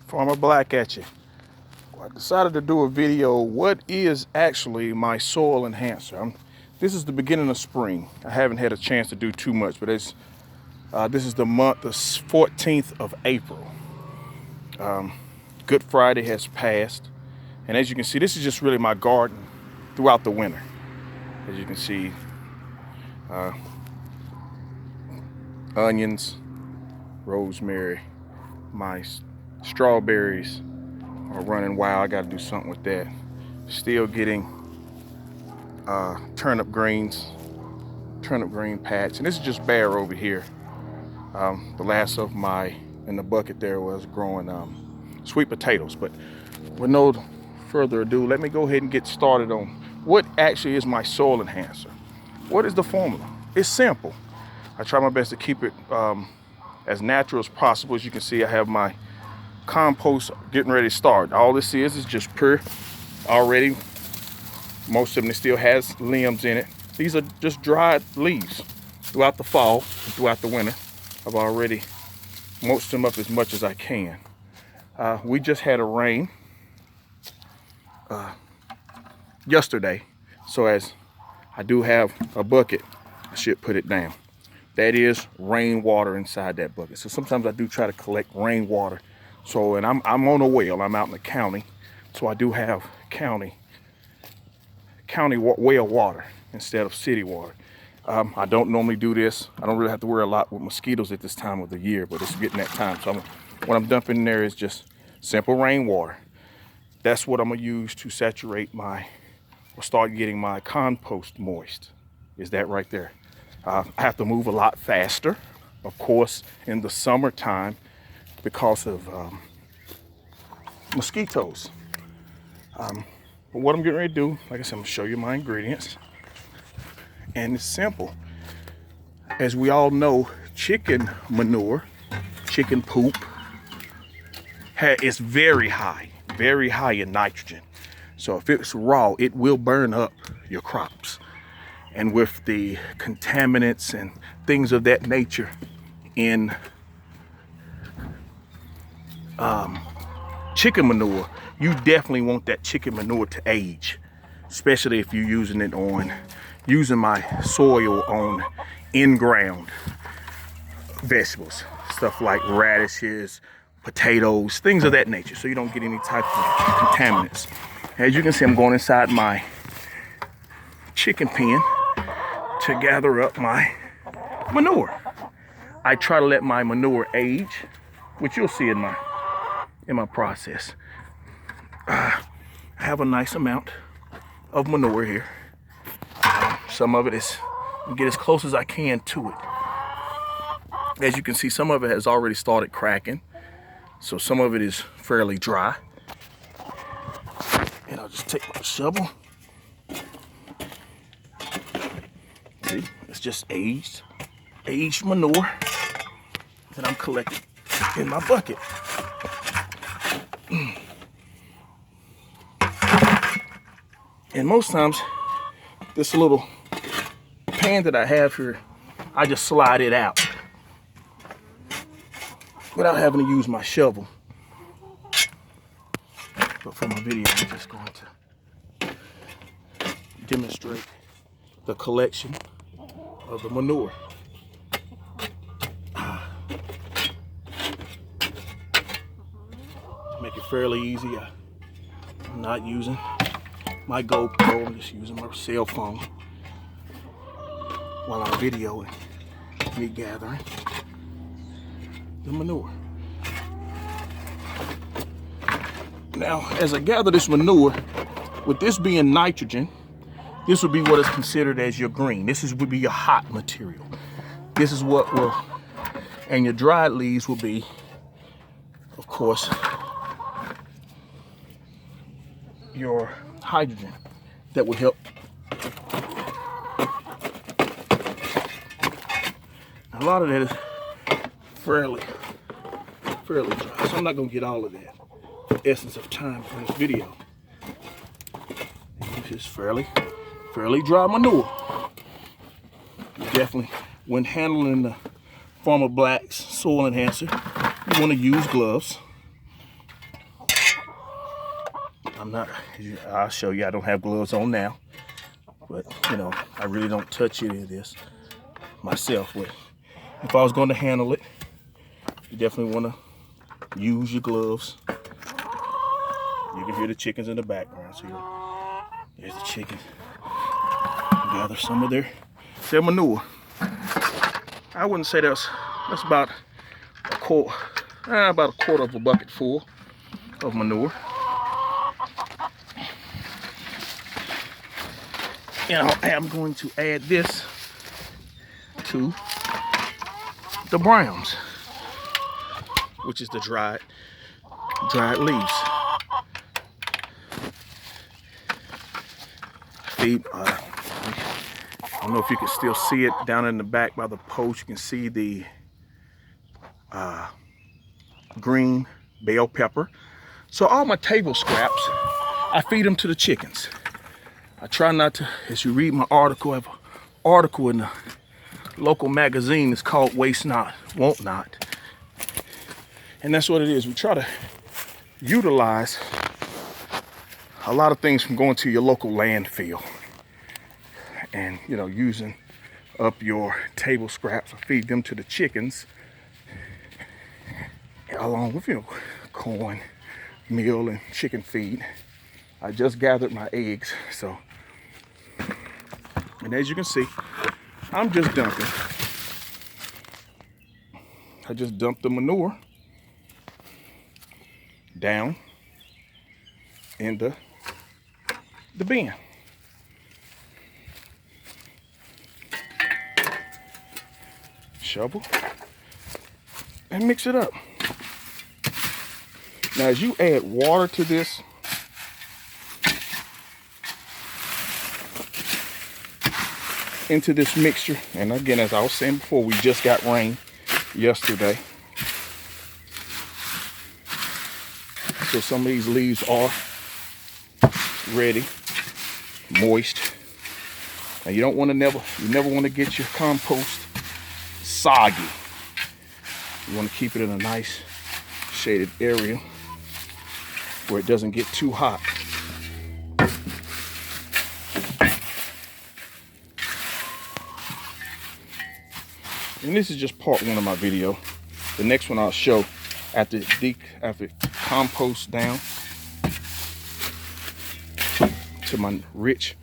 Farmer Black at you. Well, I decided to do a video. What is actually my soil enhancer? This is the beginning of spring. I haven't had a chance to do too much, but this is the 14th of April. Good Friday has passed, and as you can see, this is just really my garden throughout the winter. As you can see, onions, rosemary, my strawberries are running wild. I got to do something with that. Still getting turnip green patch, and this is just bare over here. The last of my in the bucket there was growing sweet potatoes. But with no further ado, let me go ahead and get started on what actually is my soil enhancer. What is the formula? It's simple. I try my best to keep it as natural as possible. As you can see, I have my compost getting ready to start. All this is just pure already. Most of them still has limbs in it. These are just dried leaves throughout the fall and throughout the winter. I've already mulched them up as much as I can. We just had a rain yesterday, so as I do have a bucket, I should put it down. That is rainwater inside that bucket. So sometimes I do try to collect rainwater. So, and I'm on a well. I'm out in the county, so I do have county well water instead of city water. I don't normally do this. I don't really have to worry a lot with mosquitoes at this time of the year, but it's getting that time. So what I'm dumping in there is just simple rainwater. That's what I'm gonna use to saturate or start getting my compost moist. Is that right there? I have to move a lot faster, of course, in the summertime because of mosquitoes. But what I'm getting ready to do, like I said, I'm gonna show you my ingredients. And it's simple. As we all know, chicken manure, chicken poop, is very high in nitrogen. So if it's raw, it will burn up your crops. And with the contaminants and things of that nature in chicken manure, you definitely want that chicken manure to age, especially if you're using my soil on in-ground vegetables, stuff like radishes, potatoes, things of that nature, so you don't get any type of contaminants. As you can see, I'm going inside my chicken pen to gather up my manure. I try to let my manure age, which you'll see in my process. I have a nice amount of manure here. Some of it is, get as close as I can to it. As you can see, some of it has already started cracking, so some of it is fairly dry. And I'll just take my shovel. See, it's just aged manure that I'm collecting in my bucket. And most times, this little pan that I have here, I just slide it out without having to use my shovel. But for my video, I'm just going to demonstrate the collection of the manure. To make it fairly easy, I'm not using my GoPro, I'm just using my cell phone while I'm videoing me gathering the manure. Now, as I gather this manure, with this being nitrogen, this would be what is considered as your green. Would be your hot material. This is what will, and your dried leaves will be, of course, your hydrogen that will help. A lot of that is fairly dry, so I'm not gonna get all of that for the essence of time for this video. It's just fairly dry manure. Definitely, when handling the Farmer Black's soil enhancer, you want to use gloves. I'll show you, I don't have gloves on now, but you know, I really don't touch any of this myself. But if I was going to handle it, you definitely want to use your gloves. You can hear the chickens in the background. So there's the chickens. Gather some of their manure. I wouldn't say that's about a quarter of a bucket full of manure. And I am going to add this to the browns, which is the dried leaves. I don't know if you can still see it down in the back by the post. You can see the green bell pepper. So all my table scraps, I feed them to the chickens. I try not to, as you read my article, I have an article in the local magazine. It's called Waste Not, Want Not. And that's what it is. We try to utilize a lot of things from going to your local landfill. And, you know, using up your table scraps, I feed them to the chickens, along with, you know, corn, meal, and chicken feed. I just gathered my eggs, so, and as you can see, I'm just dumping. I just dumped the manure down in the bin. Shovel and mix it up. Now, as you add water to this, into this mixture, and again, as I was saying before, we just got rain yesterday, so some of these leaves are ready, moist. And you don't want to you never want to get your compost soggy. You want to keep it in a nice shaded area where it doesn't get too hot. And this is just part one of my video. The next one I'll show after compost down to my rich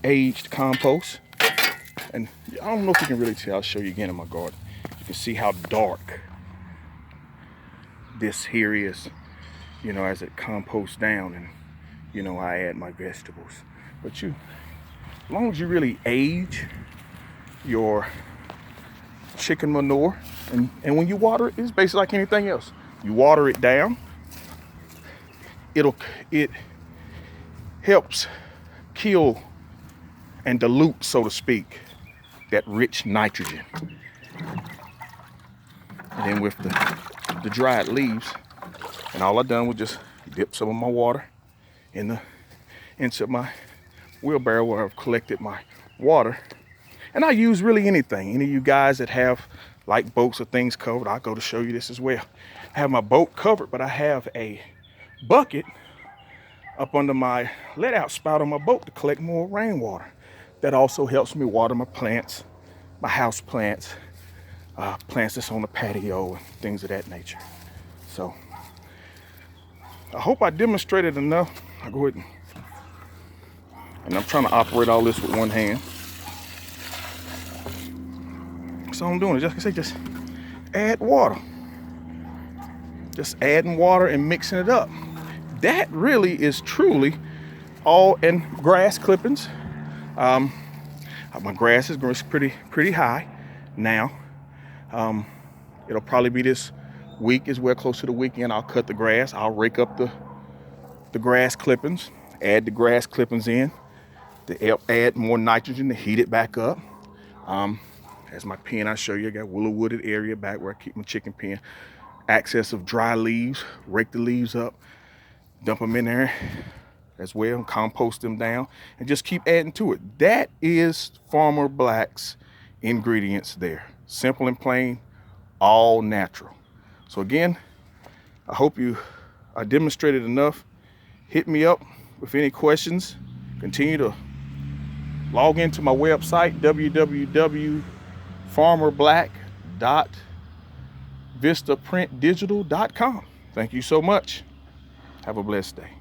aged compost. And I don't know if you can really tell. I'll show you again in my garden. You can see how dark this here is, you know, as it composts down, and you know, I add my vegetables. But as long as you really age your chicken manure, and when you water it, it's basically like anything else. You water it down, it helps kill and dilute, so to speak, that rich nitrogen. And then with the dried leaves, and all I've done was just dip some of my water into my wheelbarrow where I've collected my water. And I use really anything. Any of you guys that have like boats or things covered, I'll go to show you this as well. I have my boat covered, but I have a bucket up under my let out spout on my boat to collect more rainwater. That also helps me water my plants, my house plants, plants that's on the patio and things of that nature. So I hope I demonstrated enough. I'll go ahead and I'm trying to operate all this with one hand. So I'm doing it, just add water. Just adding water and mixing it up. That really is truly all in grass clippings. My grass is growing pretty high now. It'll probably be this week as well, close to the weekend. I'll cut the grass. I'll rake up the grass clippings, add the grass clippings in to help add more nitrogen to heat it back up. As my pen I show you, I got willow wooded area back where I keep my chicken pen. Access of dry leaves, rake the leaves up, dump them in there as well, compost them down, and just keep adding to it. That is Farmer Black's ingredients there. Simple and plain, all natural. So again, I hope you I demonstrated enough. Hit me up with any questions. Continue to log into my website, www.farmerblack.vistaprintdigital.com. Thank you so much. Have a blessed day.